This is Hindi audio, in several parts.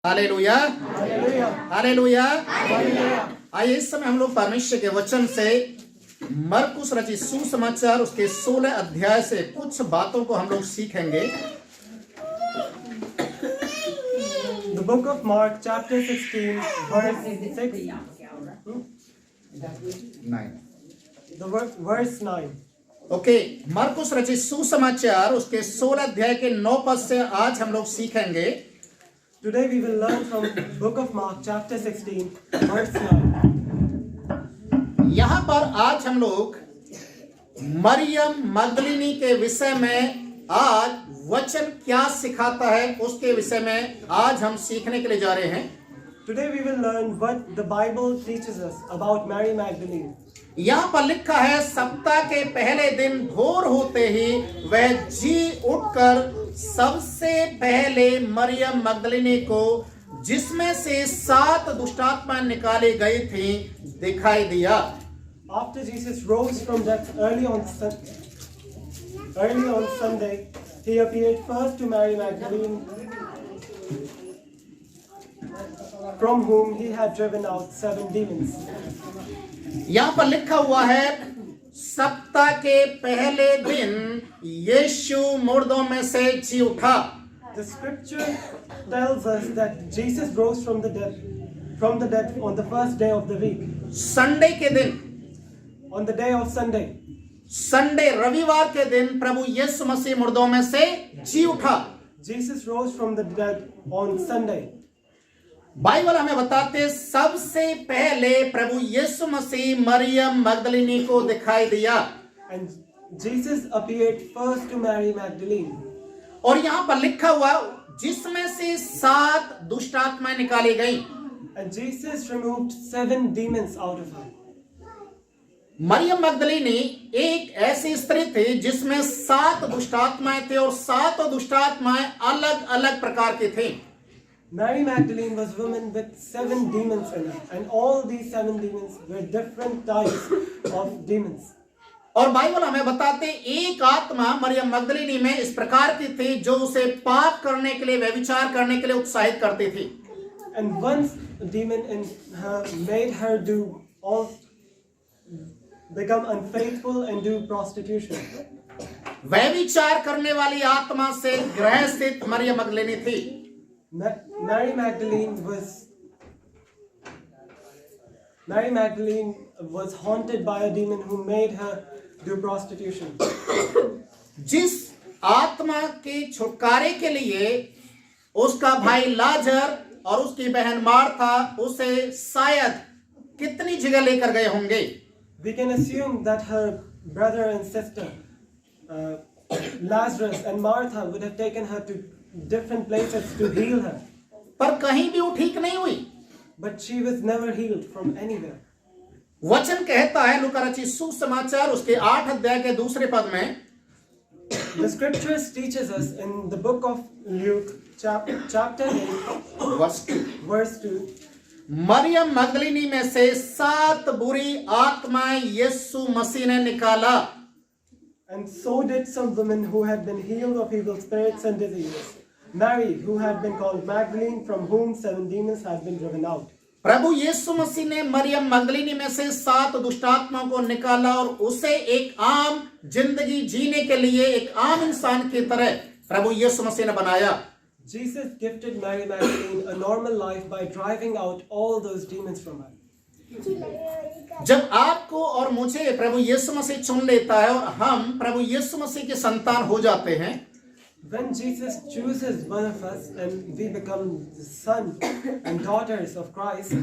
Hallelujah, hallelujah. आइए इस समय हम लोग परमेश्वर के वचन से मरकुस रचित सुसमाचार उसके 16 अध्याय से कुछ बातों को हम लोग सीखेंगे। The book of Mark, chapter 16, verse 6. Verse 9. Okay, मरकुस रचित सुसमाचार उसके 16 अध्याय के 9 पद से आज हम लोग सीखेंगे। Today we will learn from book of Mark, chapter 16, verse 9. यहाँ पर आज हम लोग मरियम मगदलिनी के विषय में आज वचन क्या सिखाता है उसके विषय में आज हम सीखने के लिए जा रहे हैं। Today we will learn what the Bible teaches us about Mary Magdalene. यहाँ पर लिखा है, सप्ताह के पहले दिन भोर होते ही वह जी उठकर सबसे पहले मरियम मगदलिनी को, जिसमें से 7 दुष्टात्मा निकाली गई थी, दिखाई दिया। After Jesus rose from death early on Sunday, he appeared first to Mary Magdalene, from whom he had driven out 7 demons. यहाँ पर लिखा हुआ है, सप्ताह के पहले दिन यीशु मुर्दों में से जी उठा। The scripture tells us that Jesus rose from the dead on the first day of the week. Sunday के दिन, On the day of Sunday, Sunday रविवार के दिन प्रभु यीशु मसीह मुर्दों में से जी उठा। Jesus rose from the dead on Sunday. Bible हमें बताते, सबसे पहले प्रभु यीशु मसीह मरियम मगदलिनी को दिखाई दिया। And Jesus appeared first to Mary Magdalene. और यहाँ पर लिखा हुआ, जिसमें से 7 दुष्टात्माएं निकाली गई। And Jesus removed 7 demons out of her. Maryam मगदलिनी एक ऐसी स्त्री थी जिसमें 7 दुष्टात्माएं थे और 7 दुष्टात्माएं अलग अलग प्रकार की थी। Mary Magdalene was a woman with 7 demons in her, and all these 7 demons were different types of demons. और बाइबल हमें बताते, एक आत्मा मरियम मगदलिनी में इस प्रकार की थी जो उसे पाप करने के लिए, व्यभिचार करने के लिए उत्साहित करती थी। And one demon in her made her become unfaithful and do prostitution. व्यभिचार करने वाली आत्मा से ग्रसित मरियम मगदलिनी थी। Mary Magdalene was haunted by a demon who made her do prostitution. जिस आत्मा के छुटकारे के लिए उसका भाई लाजर और उसकी बहन मार्था उसे शायद कितनी जगह लेकर गए होंगे। We can assume that her brother and sister Lazarus and Martha would have taken her to different places to heal her. पर कहीं भी वो ठीक नहीं हुई। But she was never healed from anywhere. वचन कहता है, लूका रचित सुसमाचार उसके 8 अध्याय के दूसरे पद में, The scriptures teaches us in the book of Luke, chapter 8, verse 2. Maryam मगदलिनी में से 7 बुरी आत्माएं यीशु मसीह ने निकाला। And so did some women who had been healed of evil spirits and diseases. Mary, who had been called Magdalene, from whom 7 demons had been driven out. प्रभु यीशु मसीह ने मरियम मगदलिनी में से 7 दुष्टात्माओं को निकाला और उसे एक आम जिंदगी जीने के लिए, एक आम इंसान की तरह प्रभु यीशु मसीह ने बनाया। Jesus gifted Mary Magdalene a normal life by driving out all those demons from her. जब आपको और मुझे प्रभु यीशु मसीह चुन लेता है और हम प्रभु यीशु मसीह के संतान हो जाते हैं, when Jesus chooses one of us and we become the son and daughters of Christ,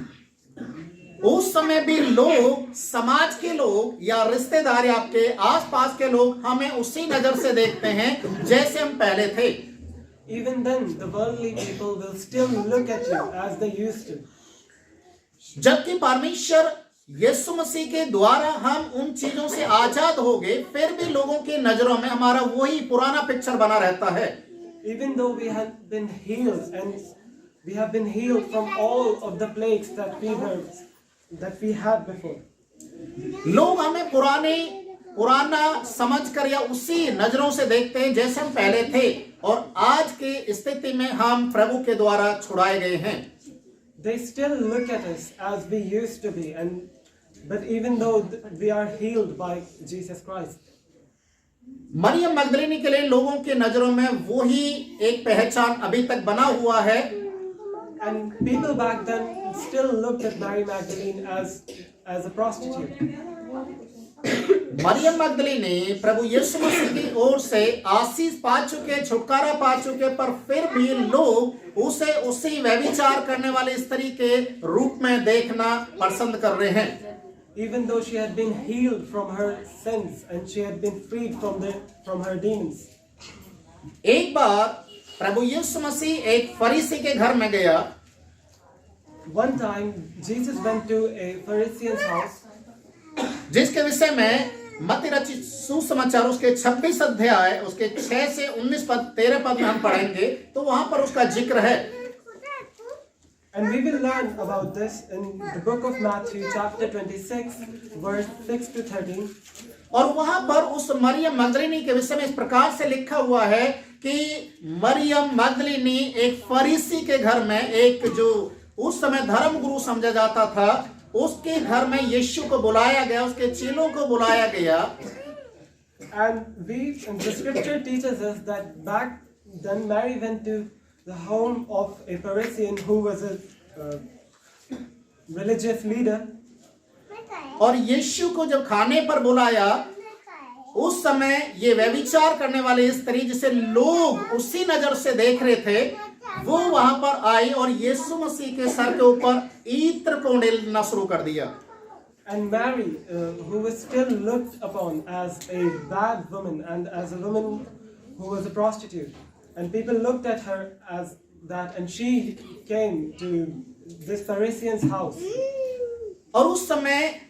उस समय भी लोग, समाज के लोग या रिश्तेदार या आपके आसपास के लोग हमें उसी नजर से देखते हैं जैसे हम पहले थे। even then the worldly people will still look at you as they used to. जबकि परमेश्वर यीशु मसीह के द्वारा हम उन चीजों से आजाद हो गए, फिर भी लोगों की नजरों में हमारा वही पुराना पिक्चर बना रहता है। Even though we have been healed and we have been healed from all of the plagues that we had before. लोग हमें पुराने पुराना समझकर या उसी नजरों से देखते हैं जैसे हम पहले थे, और आज की स्थिति में हम प्रभु के द्वारा छुड़ाए गए हैं। They still look at us as we used to be, but even though we are healed by Jesus Christ. Maryam मगदलिनी के लिए लोगों के नजरों में वो ही एक पहचान अभी तक बना हुआ है। And people back then still looked at Mary Magdalene as a prostitute. Maryam मगदलिनी प्रभु यीशु मसीह की ओर से आशीष पा चुके, छुटकारा पा चुके, पर फिर भी लोग उसे उसी व्यभिचार करने वाले स्त्री के रूप में देखना पसंद कर रहे हैं। Even though she had been healed from her sins and she had been freed from her demons. एक बार प्रभु यीशु मसीह एक फरीसी के घर में गया। One time Jesus went to a Pharisee's house, जिसके विषय में मत्ती रचित सुसमाचार उसके 26 अध्याय उसके 6 से 19 पद 13 पद में हम पढ़ेंगे, तो वहां पर उसका जिक्र है। and we will learn about this in the book of Matthew chapter 26 verse 6 to 13. और वहां पर उस मरियम मगदलिनी के विषय में इस प्रकार से लिखा हुआ है कि मरियम मगदलिनी एक फरीसी के घर में, एक जो उस समय धर्म गुरु समझा जाता था, उसके घर में यीशु को बुलाया गया, उसके चेलों को बुलाया गया। And the scripture teaches us that back then Mary went to the home of a Pharisee who was a religious leader. और यीशु को जब खाने पर बुलाया, उस समय ये व्यभिचार करने वाली स्त्री जिसे लोग उसी नजर से देख रहे थे, वो वहां पर आई और यीशु मसीह के सर के ऊपर इत्र को उंडेलना शुरू कर दिया। And Mary, who was still looked upon as a bad woman and as a woman who was a prostitute, and people looked at her as that, and she came to this Pharisee's house. और उस समय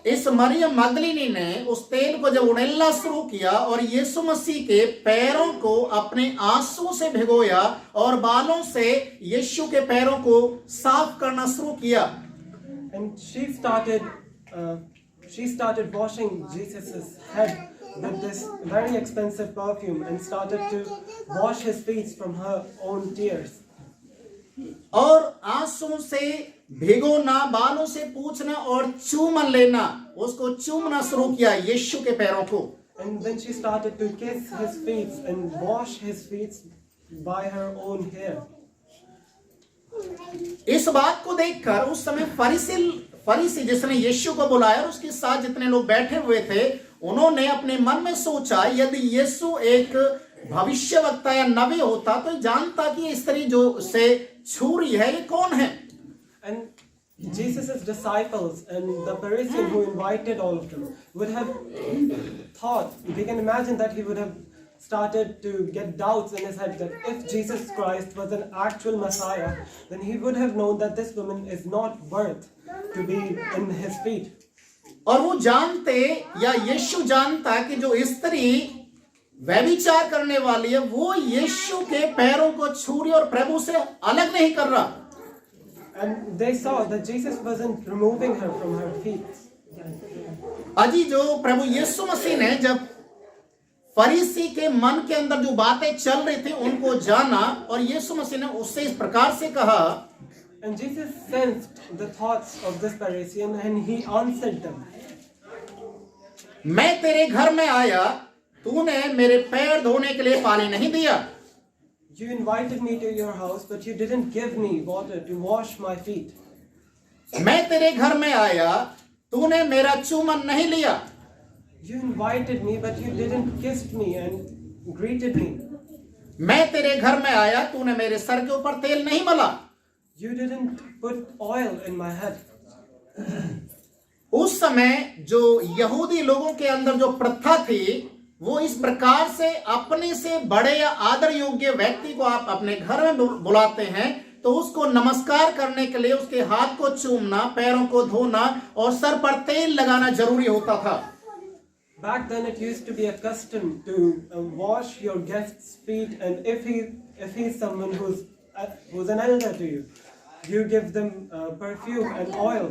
इस मरियम मगदलिनी ने उस तेल को जब उड़ेलना शुरू किया और यीशु मसीह के पैरों को अपने आंसू से भिगोया और बालों से यीशु के पैरों को साफ करना शुरू किया। And she started washing Jesus's head with this very expensive perfume and started to wash his feet from her own tears. और आंसू से भिगोना, बालों से पूछना और चूमन लेना, उसको चूमना शुरू किया यीशु के पैरों को। And then she started to kiss his feet and wash his feet by her own hair. इस बात को देखकर उस समय फरीसी जिसने यीशु को बुलाया और उसके साथ जितने लोग बैठे हुए थे, उन्होंने अपने मन में सोचा यदि यीशु एक भविष्यवक्ता या नबी होता तो जानता कि ये स्त्री जो से छू रही है ये कौन है। And Jesus' disciples and the Pharisee who invited all of them would have thought, we can imagine that he would have started to get doubts in his head that if Jesus Christ was an actual Messiah, then he would have known that this woman is not worth to be in his feet. और वो जानते या यीशु जानता कि जो स्त्री व्यभिचार करने वाली है वो यीशु के पैरों को छू रही और प्रभु से अलग नहीं कर रहा। And they saw that Jesus wasn't removing her from her feet. अजी जो प्रभु यीशु मसीह ने जब फरीसी के मन के अंदर जो बातें चल रही थी उनको जाना और यीशु मसीह ने उससे इस प्रकार से कहा। And Jesus sensed the thoughts of this Pharisee and he answered them. मैं तेरे घर में आया, तूने मेरे पैर धोने के लिए पानी नहीं दिया। You invited me to your house, but you didn't give me water to wash my feet. मैं तेरे घर में आया, तूने मेरा चुम्बन नहीं लिया। You invited me, but you didn't kiss me and greeted me. मैं तेरे घर में आया, तूने मेरे सर के ऊपर तेल नहीं मला। You didn't put oil in my head. उस समय जो यहूदी लोगों के अंदर जो प्रथा थी वो इस प्रकार से अपने से बड़े या आदर योग्य व्यक्ति को आप अपने घर में बुलाते हैं तो उसको नमस्कार करने के लिए उसके हाथ को चूमना, पैरों को धोना और सर पर तेल लगाना जरूरी होता था। Back then it used to be a custom to wash your guest's feet, and if he's someone who's an elder to you, you give them perfume and oil.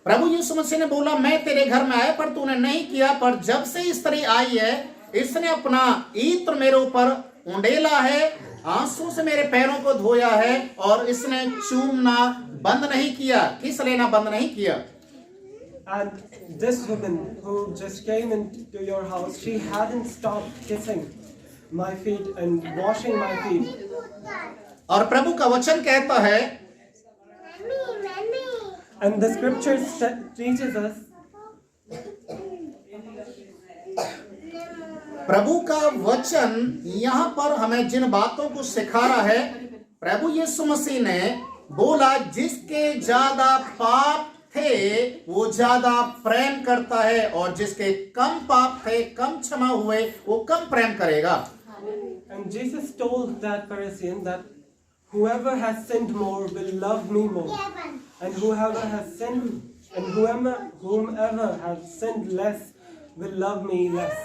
प्रभु यीशु मसीह ने बोला, मैं तेरे घर में आया पर तूने नहीं किया, पर जब से स्त्री आई है इसने अपना इत्र मेरे ऊपर उंडेला है, आंसू से मेरे पैरों को धोया है और इसने चूमना बंद नहीं किया, किस लेना बंद नहीं किया। And this woman who just came into your house, she hadn't stopped kissing my feet and washing my feet. और प्रभु का वचन कहता है, And the scripture teaches us, प्रभु का वचन यहाँ पर हमें जिन बातों को सिखा रहा है, प्रभु यीशु मसीह ने बोला जिसके ज्यादा पाप थे वो ज्यादा प्रेम करता है, और जिसके कम पाप थे, कम क्षमा हुए, वो कम प्रेम करेगा। and Jesus told that Pharisee that whoever has sinned more will love me more, and whoever has sinned and whomever has sinned less will love me less.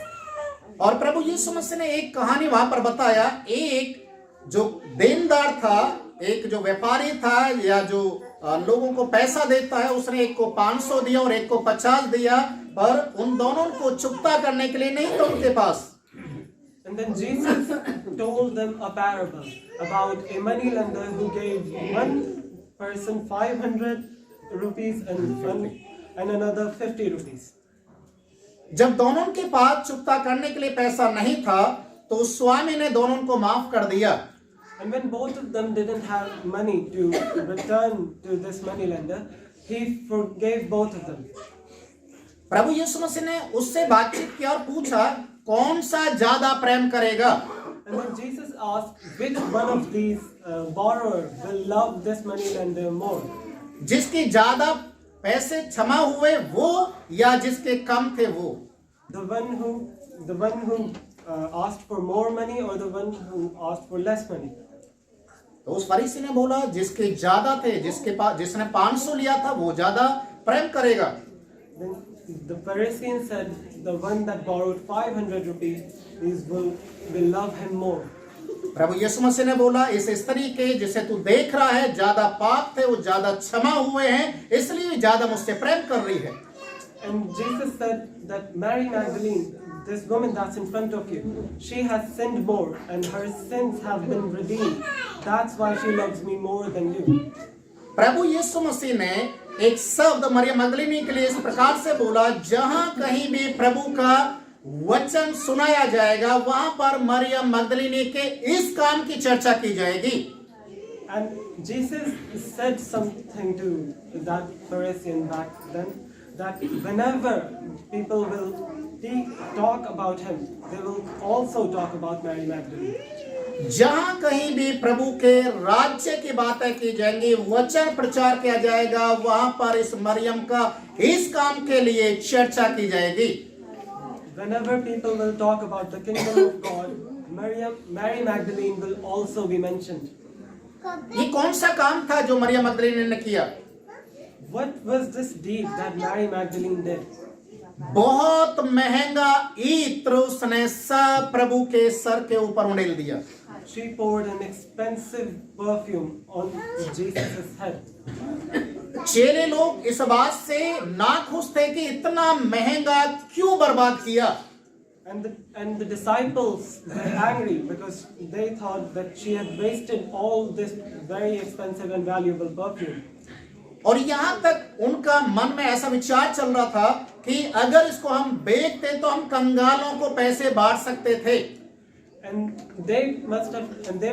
और प्रभु यीशु मसीह ने एक कहानी वहां पर बताया, एक जो देनदार था, एक जो व्यापारी था या जो लोगों को पैसा देता है, उसने एक को 500 दिया और एक को 50 दिया, पर उन दोनों को चुकता करने के लिए नहीं था उनके पास। And then Jesus told them a parable about a money lender who gave one person 500 rupees and another 50 rupees. जब दोनों के पास चुकता करने के लिए पैसा नहीं था तो उस स्वामी ने दोनों को माफ कर दिया। And when both of them didn't have money to return to this money lender, he forgave both of them. प्रभु यीशु मसीह ने उससे बातचीत किया और पूछा कौन सा ज्यादा प्रेम करेगा। And then Jesus asked which one of these borrowers will love this money lender more. जिसके ज्यादा पैसे क्षमा हुए वो या जिसके कम थे वो। The one who asked for more money or the one who asked for less money. तो उस फरीसी ने बोला जिसके ज्यादा थे, जिसने 500 लिया था वो ज्यादा प्रेम करेगा। Then the Pharisee said the one that borrowed 500 rupees will love him more. प्रभु यीशु मसीह ने बोला इस स्त्री के जिसे तू देख रहा है ज्यादा पाप थे, वो ज्यादा क्षमा हुए हैं, इसलिए ज्यादा मुझसे प्रेम कर रही है। And Jesus said that Mary Magdalene, this woman that's in front of you, she has sinned more and her sins have been redeemed. That's why she loves me more than you. प्रभु यीशु मसीह ने एक शब्द मरियम मगदलीनी के लिए इस प्रकार से बोला, जहां कहीं भी प्रभु का वचन सुनाया जाएगा वहां पर मरियम मगदलीनी के इस काम की चर्चा की जाएगी। And Jesus said something to that Pharisee back then, that whenever people will talk about him, they will also talk about Mary Magdalene. जहां कहीं भी प्रभु के राज्य की बातें की जाएंगी, वचन प्रचार किया जाएगा, वहां पर इस मरियम का इस काम के लिए चर्चा की जाएगी। Whenever people will talk about the kingdom of God, Mary Magdalene will also be mentioned. ये कौन सा काम था जो मरियम मगदलीनी ने किया? What was this deed that Mary Magdalene did? बहुत महंगा इत्र उसने सब प्रभु के सर के ऊपर उंडेल दिया। She poured an expensive perfume on Jesus' head. चेले लोग इस बात से नाखुश थे कि इतना महंगा क्यों बर्बाद किया। And the disciples were angry because they thought that she had wasted all this very expensive and valuable perfume. और यहाँ तक उनका मन में ऐसा विचार चल रहा था कि अगर इसको हम बेचते तो हम कंगालों को पैसे बांट सकते थे। And they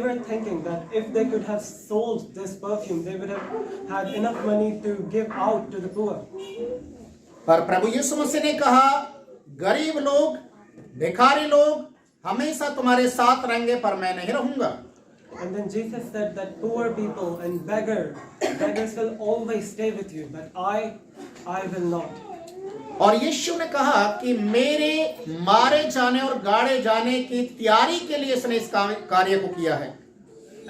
were thinking that if they could have sold this perfume, they would have had enough money to give out to the poor. पर प्रभु यीशु मसीह ने कहा, गरीब लोग, भिखारी लोग हमेशा तुम्हारे साथ रहेंगे पर मैं नहीं रहूंगा। And then Jesus said that poor people and beggars will always stay with you, but I will not. और यीशु ने कहा कि मेरे मारे जाने और गाड़े जाने की तैयारी के लिए इसने इस कार्य को किया है।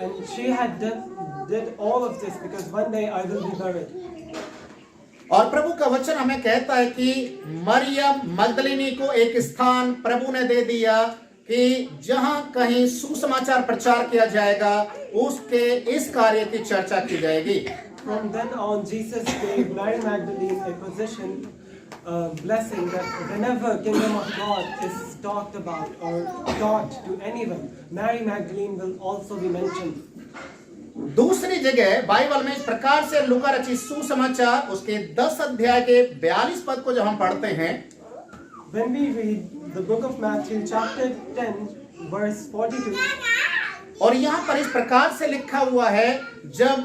And she had did all of this because one day I will be buried. और प्रभु का वचन हमें कहता है कि मरियम मगदलीनी को एक स्थान प्रभु ने दे दिया कि जहां कहीं सुसमाचार प्रचार किया जाएगा उसके इस कार्य की चर्चा की जाएगी। From then on, Jesus gave Mary Magdalene a position, blessing that whenever kingdom of God is talked about or taught to anyone, Mary Magdalene will also be mentioned. दूसरी जगह बाइबल में इस प्रकार से लूका रचित सुसमाचार उसके 10 अध्याय के 42 पद को जब हम पढ़ते हैं, When we read the book of Matthew chapter 10 verse 42, और यहाँ पर इस प्रकार से लिखा हुआ है, जब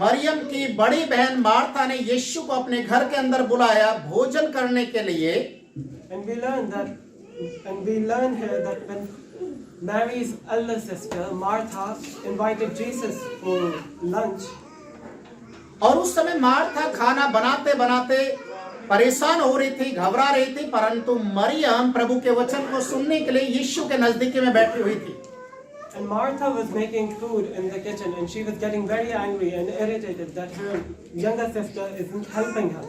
मरियम की बड़ी बहन मार्था ने यीशु को अपने घर के अंदर बुलाया भोजन करने के लिए, and we learn here that when Mary's elder sister Martha invited Jesus for lunch, और उस समय मार्था खाना बनाते बनाते परेशान हो रही थी, घबरा रही थी, परंतु मरियम प्रभु के वचन को सुनने के लिए यीशु के नजदीकी में बैठी हुई थी। and Martha was making food in the kitchen, and she was getting very angry and irritated that her younger sister isn't helping her.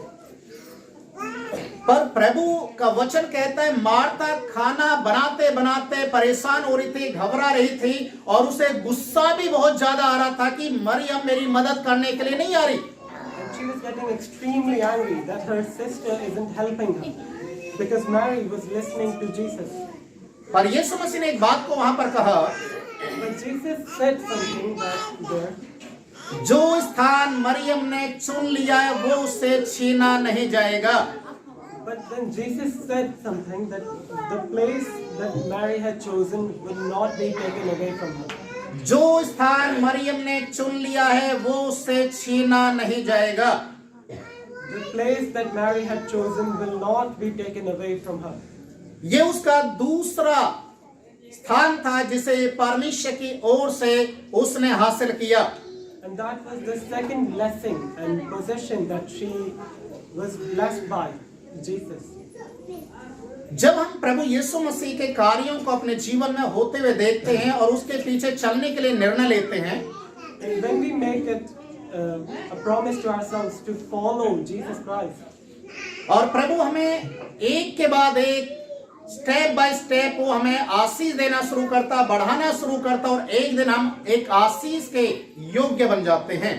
पर प्रभु का वचन कहता है मार्था खाना बनाते बनाते परेशान हो रही थी, घबरा रही थी, और उसे गुस्सा भी बहुत ज्यादा आ रहा था कि मरियम मेरी मदद करने के लिए नहीं आ रही। And she was getting extremely angry that her sister isn't helping her because Mary was listening to Jesus. पर यीशु मसीह ने एक बात को वहां पर कहा, But Jesus said something that there, जो स्थान मरियम ने चुन लिया है वो उससे छीना नहीं जाएगा। but then Jesus said something that the place that Mary had chosen will not be taken away from her. जो स्थान मरियम ने चुन लिया है वो उससे छीना नहीं जाएगा। The place that Mary had chosen will not be taken away from her. ये उसका दूसरा स्थान था जिसे परमेश्वर की ओर से उसने हासिल किया। And that was the second blessing and possession that she was blessed by Jesus. जब हम प्रभु यीशु मसीह के कार्यों को अपने जीवन में होते हुए देखते हैं और उसके पीछे चलने के लिए निर्णय लेते हैं, And when we make it a promise to ourselves to follow Jesus Christ, और प्रभु हमें एक के बाद एक स्टेप बाय स्टेप वो हमें आशीष देना शुरू करता, बढ़ाना शुरू करता, और एक दिन हम एक आशीष के योग्य बन जाते हैं।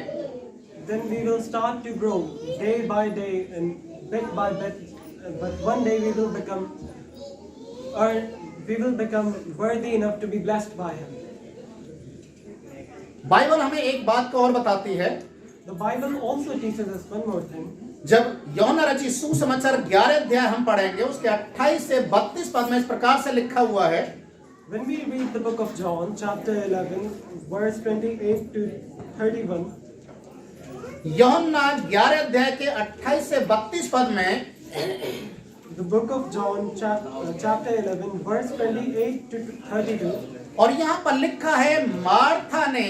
then we will start to grow day by day and bit by bit, but one day we will become worthy enough to be blessed by Him. Bible हमें एक बात को और बताती है, The Bible also teaches us one more thing. जब यूहन्ना रचित सुसमाचार 11 अध्याय हम पढ़ेंगे उसके 28 से 32 पद में इस प्रकार से लिखा हुआ है, When we read the book of John, chapter 11, verse 28 to 31, यूहन्ना 11 अध्याय के 28 से 32 पद में the book of John, chapter 11, verse 28 to 32, और यहाँ पर लिखा है, मार्था ने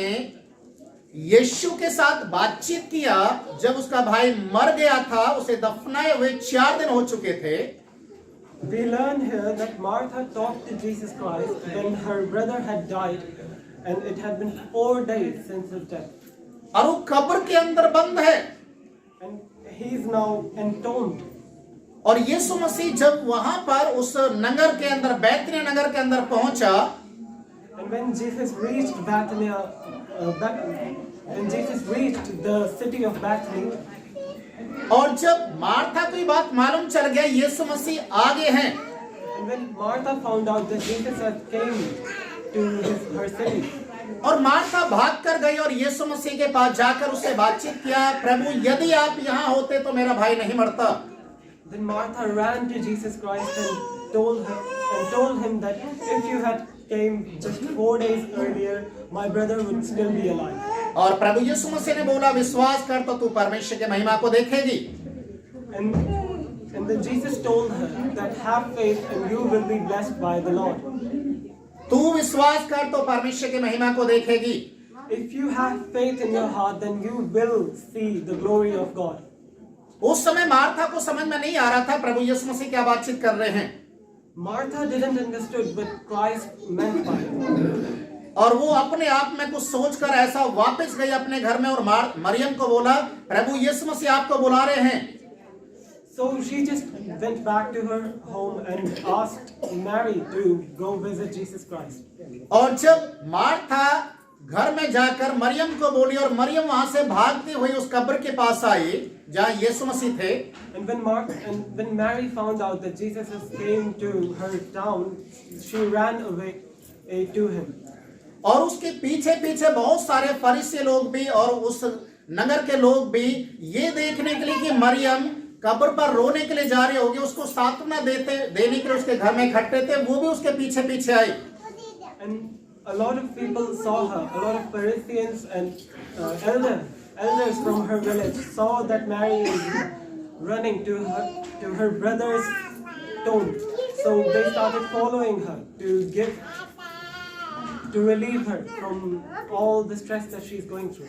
यीशु के साथ बातचीत किया जब उसका भाई मर गया था, उसे दफनाए हुए 4 दिन हो चुके थे। we learn here that Martha talked to Jesus Christ when her brother had died, and it had been 4 days since his death. और वो कब्र के अंदर बंद है, And he is now entombed. और यीशु मसीह जब वहां पर उस नगर के अंदर, बैतनिय्याह नगर के अंदर पहुंचा, And when Jesus reached the city of Bethany, और जब मार्था को ये बात मालूम चल गया यीशु मसीह आगे हैं, and when Martha found out that Jesus had came to her city, और मार्था भाग कर गई और यीशु मसीह के पास जाकर उससे बातचीत किया, प्रभु यदि आप यहाँ होते तो मेरा भाई नहीं मरता। then Martha ran to Jesus Christ and told him that if you had came just 4 days earlier, my brother would still be alive. और प्रभु यीशु मसीह ने बोला, विश्वास कर तो तू परमेश्वर के महिमा को देखेगी। And then Jesus told her that have faith and you will be blessed by the Lord. तू विश्वास कर तो परमेश्वर के महिमा को देखेगी। If you have faith in your heart, then you will see the glory of God. उस समय मार्था को समझ में नहीं आ रहा था प्रभु यीशु मसीह क्या बातचीत कर रहे हैं, Martha didn't understood what Christ meant by it. और वो अपने आप में कुछ सोचकर ऐसा वापस गई अपने घर में और मरियम को बोला, प्रभु यीशु मसीह आपको बुला रहे हैं। So she just went back to her home and asked Mary to go visit Jesus Christ. और जब मार्था घर में जाकर मरियम को बोली और मरियम वहां से भागती हुई उस कब्र के पास आई जहां यीशु मसीह थे। And when Mary found out that Jesus came to her town, she ran away to him. और उसके पीछे पीछे बहुत सारे फरीसी लोग भी और उस नगर के लोग भी ये देखने के लिए कि मरियम कब्र पर रोने के लिए जा रही होगी, उसको सांत्वना देने के लिए उसके घर में इकट्ठे थे, वो भी उसके पीछे पीछे आई। And a lot of people saw her. A lot of Pharisees and elders from her village saw that Mary is running to her brother's tomb. So they started following her to relieve her from all the stress that she's going through.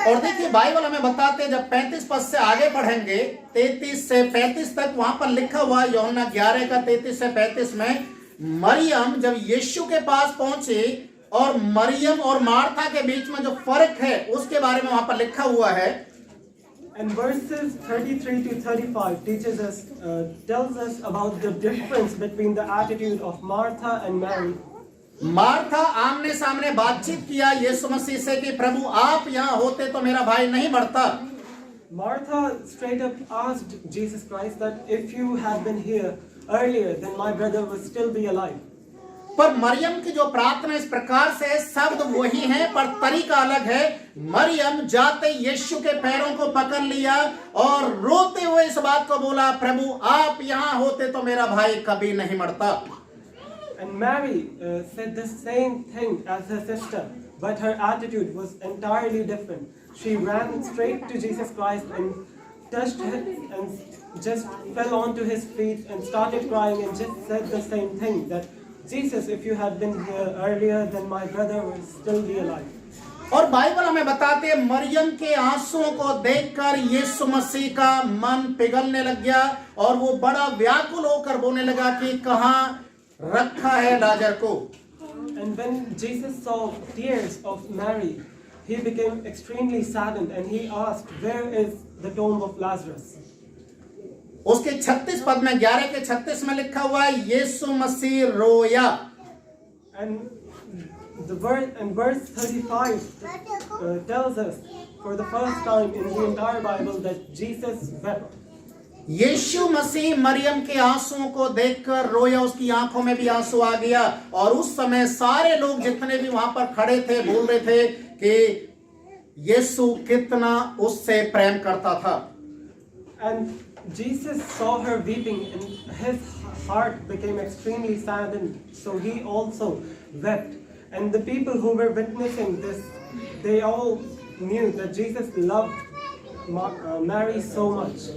और देखिए बाइबल हमें बताते हैं, जब 35 पद से आगे पढ़ेंगे 33 से 35 तक, वहां पर लिखा हुआ यूहन्ना 11 का 33 से 35 में, मरियम जब यीशु के पास पहुंची और मरियम और मार्था के बीच में जो फर्क है उसके बारे में वहां पर लिखा हुआ है। And verses 33 to 35 tells us about the difference between the attitude of Martha and Mary. Martha आमने सामने बातचीत किया यीशु मसीह से कि प्रभु आप यहाँ होते तो मेरा भाई नहीं मरता। Martha straight up asked Jesus Christ that if you had been here earlier, then my brother would still be alive. पर मरियम की जो प्रार्थना इस प्रकार से है, शब्द वही है पर तरीका अलग है। मरियम जाते यीशु के पैरों को पकड़ लिया और रोते हुए इस बात को बोला, प्रभु आप यहाँ होते तो मेरा भाई कभी नहीं मरता। And Mary said the same thing as her sister, but her attitude was entirely different. She ran straight to Jesus Christ and touched him and just fell onto his feet and started crying and just said the same thing, that Jesus, if you had been here earlier, then my brother would still be alive. और बाइबल हमें बताते हैं मरियम के आंसुओं को देखकर यीशु मसीह का मन पिघलने लग गया और वो बड़ा व्याकुल होकर बोलने लगा कि कहाँ रखा है लाजर को। And when Jesus saw tears of Mary, he became extremely saddened and he asked, where is the tomb of Lazarus? उसके 36 पद में 11 के 36 में लिखा हुआ है यीशु मसीह रोया। And verse 35 tells us for the first time in the entire Bible that Jesus wept. यीशु मसीह मरियम के आंसुओं को देखकर रोया, उसकी आंखों में भी आंसू आ गया और उस समय सारे लोग जितने भी वहां पर खड़े थे बोल रहे थे कि यीशु कितना उससे प्रेम करता था। And Jesus saw her weeping and his heart became extremely saddened, so he also wept. And the people who were witnessing this, they all knew that Jesus loved Mary so much.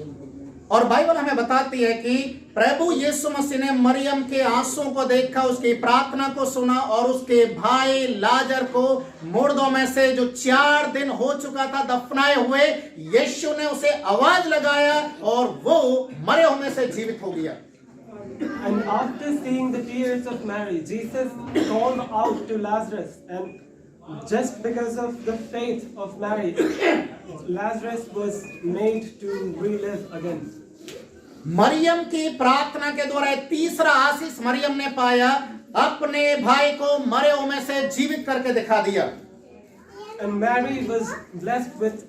और बाइबल हमें बताती है कि प्रभु यीशु मसीह ने मरियम के आंसुओं को देखा, उसकी प्रार्थना को सुना और उसके भाई लाजर को मुर्दों में से जो 4 दिन हो चुका था दफनाए हुए, यीशु ने उसे आवाज लगाया और वो मरे हुए से जीवित हो गया। And after seeing the tears of Mary, Jesus called out to Lazarus, and just because of the faith of Mary, Lazarus was made to relive again. Maryam की प्रार्थना के द्वारा तीसरा आशीष मरियम ने पाया, अपने भाई को मरे हुए में से जीवित करके दिखा दिया। And Mary was blessed with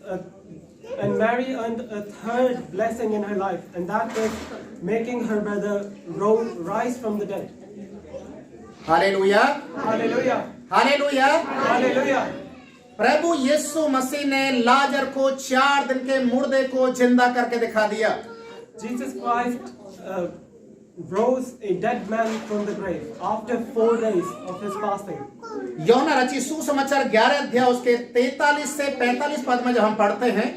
and Mary earned a third blessing in her life, and that was making her brother rise from the dead. Hallelujah, Hallelujah. Hallelujah, Hallelujah. प्रभु यीशु मसीह ने लाजर को 4 दिन के मुर्दे को जिंदा करके दिखा दिया। Jesus Christ rose a dead man from the grave after 4 days of his fasting. यूहन्ना रचित सुसमाचार 11 अध्याय उसके 43 से 45 पद में जब हम पढ़ते हैं,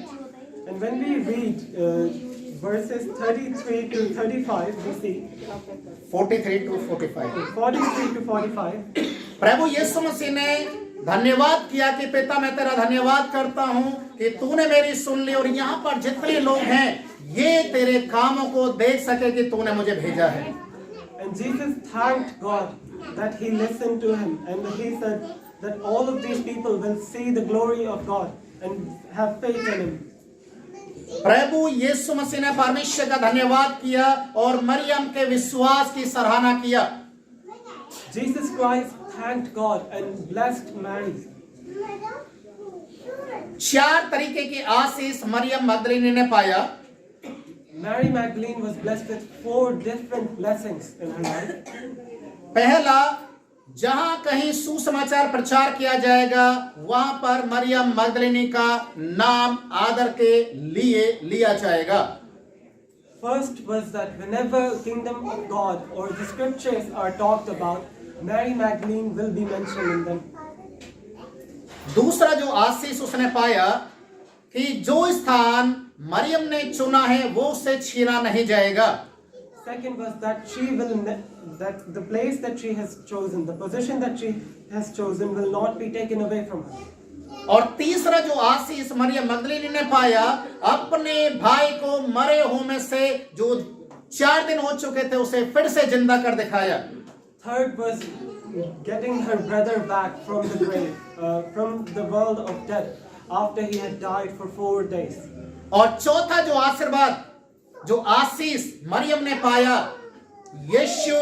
And when we read verses 33 to 35, we see 43 to 45 43 to 45. प्रभु यीशु मसीह ने धन्यवाद किया कि पिता मैं तेरा धन्यवाद करता हूं कि तूने मेरी सुन ली और यहाँ पर जितने लोग हैं ये तेरे कामों को देख सके कि तूने मुझे भेजा है। And Jesus thanked God that he listened to him, and he said that all of these people will see the glory of God and have faith in him. प्रभु यीशु मसीह ने परमेश्वर का धन्यवाद किया और मरियम के विश्वास की सराहना किया। Jesus Christ thanked God and blessed Mary. 4 तरीके की आशीष मरियम मगदलिनी ने पाया। Mary Magdalene was blessed with 4 different blessings in her life. पहला, जहां कहीं सुसमाचार प्रचार किया जाएगा वहां पर मरियम मगदलिनी का नाम आदर के लिए लिया जाएगा। First was that whenever kingdom of God or the scriptures are talked about, Mary Magdalene will be mentioned in them. दूसरा जो आशीष उसने पाया कि जो स्थान मरियम ने चुना है वो उससे छीना नहीं जाएगा। Second was that that the place that she has chosen, the position that she has chosen will not be taken away from her. और तीसरा जो आशीष मरियम मगदलिनी ने पाया, अपने भाई को मरे हुए में से जो 4 दिन हो चुके थे उसे फिर से जिंदा कर दिखाया। Third was getting her brother back from the grave, from the world of death, after he had died for 4 days. और चौथा जो आशीर्वाद, जो आशीष मरियम ने पाया, यीशु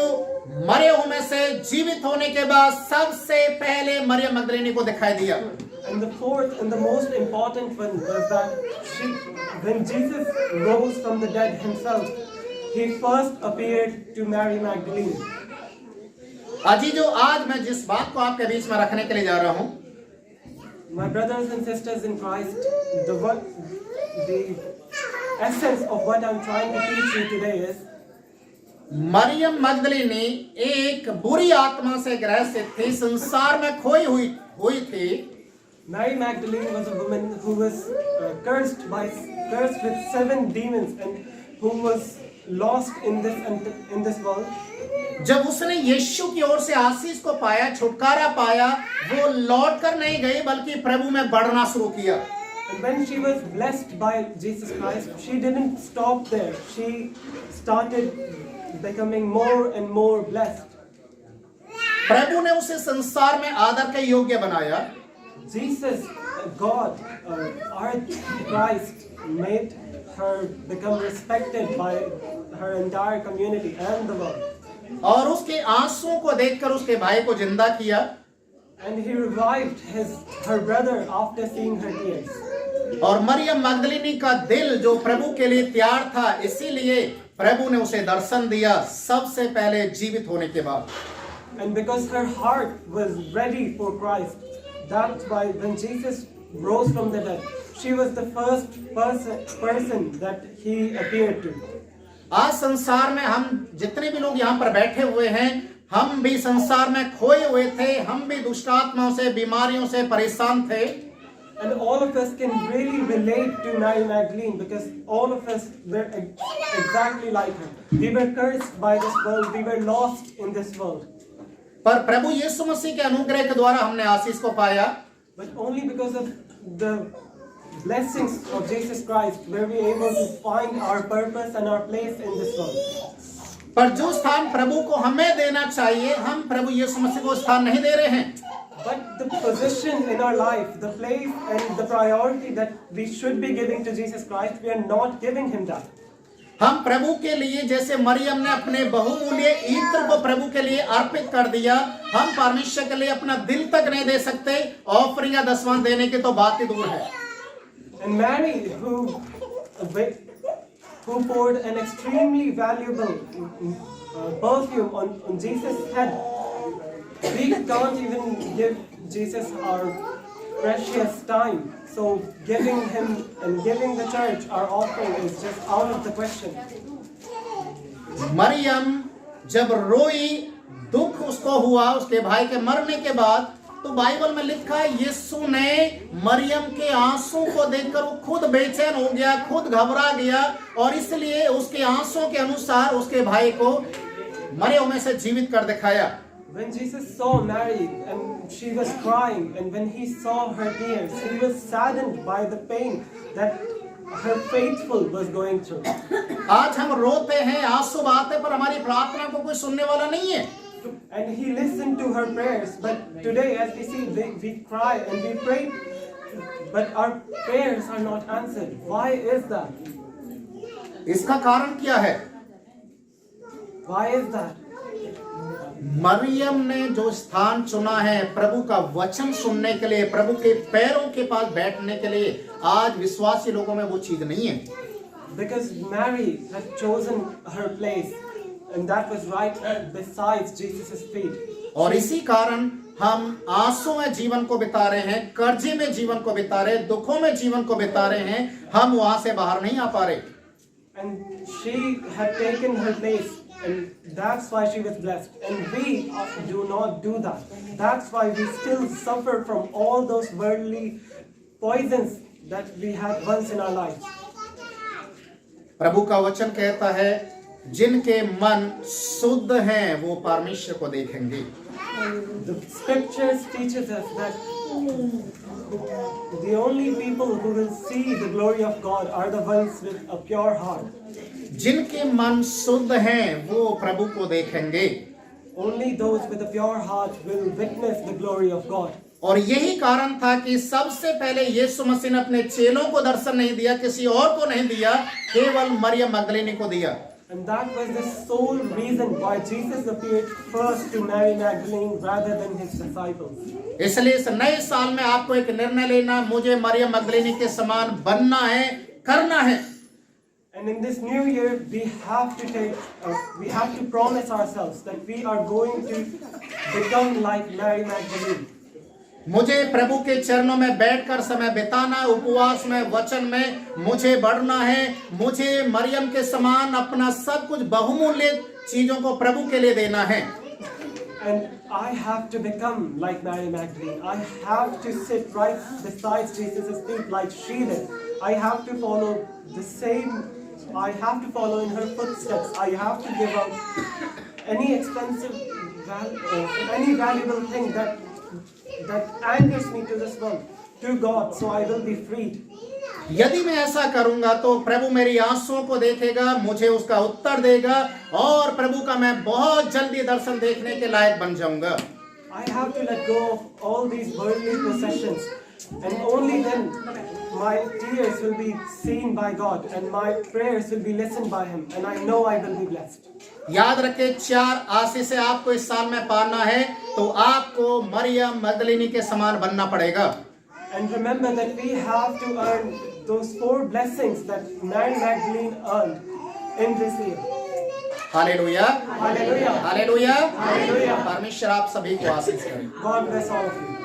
मरे हुए में से जीवित होने के बाद सबसे पहले मरियम मगदलिनी को दिखाई दिया। And the fourth and the most important one was that when Jesus rose from the dead himself, he first appeared to Mary Magdalene. अजी जो आज मैं जिस बात को आपके बीच में रखने के लिए जा रहा हूं, My brothers and sisters in Christ, the essence of what I'm trying to teach you today is, Maryam मगदलिनी एक बुरी आत्मा से ग्रसित थी, संसार में खोई हुई थी। Mary Magdalene was a woman who was cursed with 7 demons and who was lost in this world. जब उसने यीशु की ओर से आशीष को पाया, छुटकारा पाया, वो लौट कर नहीं गई बल्कि प्रभु में बढ़ना शुरू किया। And when she was blessed by Jesus Christ, she didn't stop there. She started becoming more and more blessed. प्रभु ने उसे संसार में आदर के योग्य बनाया। Jesus, God, our Christ, made her become respected by her entire community and the world. और उसके आंसुओं को देखकर उसके भाई को जिंदा किया। And he revived her brother after seeing her tears. और मरियम मगदलिनी का दिल जो प्रभु के लिए तैयार था, इसीलिए प्रभु ने उसे दर्शन दिया सबसे पहले जीवित होने के बाद। And because her heart was ready for Christ, that's why when Jesus rose from the dead, she was the first person that he appeared to. आज संसार में हम जितने भी लोग यहाँ पर बैठे हुए हैं, हम भी संसार में खोए हुए थे, हम भी दुष्ट आत्माओं से, बीमारियों से परेशान थे। And all of us can really relate to Mary Magdalene because all of us were exactly like her. We were cursed by this world, we were lost in this world. पर प्रभु यीशु मसीह के अनुग्रह के द्वारा हमने आशीष को पाया। But only because of the blessings of Jesus Christ were we able to find our purpose and our place in this world. पर जो स्थान प्रभु को हमें देना चाहिए, हम प्रभु यीशु मसीह को स्थान नहीं दे रहे हैं। But the position in our life, the place and the priority that we should be giving to Jesus Christ, we are not giving him that. हम प्रभु के लिए, जैसे मरियम ने अपने बहुमूल्य इत्र को प्रभु के लिए अर्पित कर दिया, हम परमेश्वर के लिए अपना दिल तक नहीं दे सकते, ऑफरिंग या दसवां देने की तो बात ही दूर है। And Mary, who poured an extremely valuable perfume on Jesus' head, we can't even give Jesus our precious time. So giving him and giving the church our offering is just out of the question. Maryam जब रोई, दुख उसको हुआ उसके भाई के मरने के बाद, तो बाइबल में लिखा है यीशु ने मरियम के आंसू को देखकर वो खुद बेचैन हो गया, खुद घबरा गया, और इसलिए उसके आंसुओं के अनुसार उसके भाई को मरे हुए में से जीवित कर दिखाया। When Jesus saw Mary and she was crying, and when he saw her tears, he was saddened by the pain that her faithful was going through. आज हम रोते हैं, आंसू बहाते, पर हमारी प्रार्थना को कोई सुनने वाला नहीं है। And he listened to her prayers, but today, as we see, we cry and we pray, but our prayers are not answered. Why is that? इसका कारण क्या है? Why is that? मरियम ने जो स्थान चुना है प्रभु का वचन सुनने के लिए, प्रभु के पैरों के पास बैठने के लिए, आज विश्वासी लोगों में वो चीज नहीं है। Because Mary had chosen her place, and that was right beside Jesus' feet. और इसी कारण हम आंसू में जीवन को बिता रहे हैं, कर्जे में जीवन को बिता रहे हैं, दुखों में जीवन को बिता रहे हैं, हम वहां से बाहर नहीं आ पा रहे। And she had taken her place, and that's why she was blessed. And we do not do that. That's why we still suffer from all those worldly poisons that we had once in our lives. प्रभु का वचन कहता है जिनके मन शुद्ध हैं वो परमेश्वर को देखेंगे। The scriptures teaches us that the only people who will see the glory of God are the ones with a pure heart. जिनके मन शुद्ध हैं वो प्रभु को देखेंगे। Only those with a pure heart will witness the glory of God. और यही कारण था कि सबसे पहले यीशु मसीह ने अपने चेलों को दर्शन नहीं दिया, किसी और को नहीं दिया, केवल मरियम मगदलीनी को दिया। And that was the sole reason why Jesus appeared first to Mary Magdalene rather than his disciples. इसलिए इस नए साल में आपको एक निर्णय लेना, मुझे मरियम मगदलीनी के समान बनना है, करना है। And in this new year, we have to promise ourselves that we are going to become like Mary Magdalene. मुझे प्रभु के चरणों में बैठकर समय बिताना है, उपवास में, वचन में मुझे बढ़ना है, मुझे मरियम के समान अपना सब कुछ बहुमूल्य चीजों को प्रभु के लिए देना है। And I have to become like Mary Magdalene. I have to sit right beside Jesus' feet like she did. I have to follow I have to follow in her footsteps. I have to give up any any valuable thing that angers me to this world, to God, so I will be freed. यदि मैं ऐसा करूंगा तो प्रभु मेरी आंसुओं को देखेगा, मुझे उसका उत्तर देगा और प्रभु का मैं बहुत जल्दी दर्शन देखने के लायक बन जाऊंगा। I have to let go of all these worldly possessions, and only then my tears will be seen by God and my prayers will be listened by Him, and I know I will be blessed. याद रखें, 4 आशीषें आपको इस साल में पाना है तो आपको मरियम मगदलीनी के समान बनना पड़ेगा। And remember that we have to earn those 4 blessings that Mary Magdalene earned in this year. Hallelujah, Hallelujah. Hallelujah, Hallelujah. परमेश्वर आप सभी को आशीष करे। God bless all of you.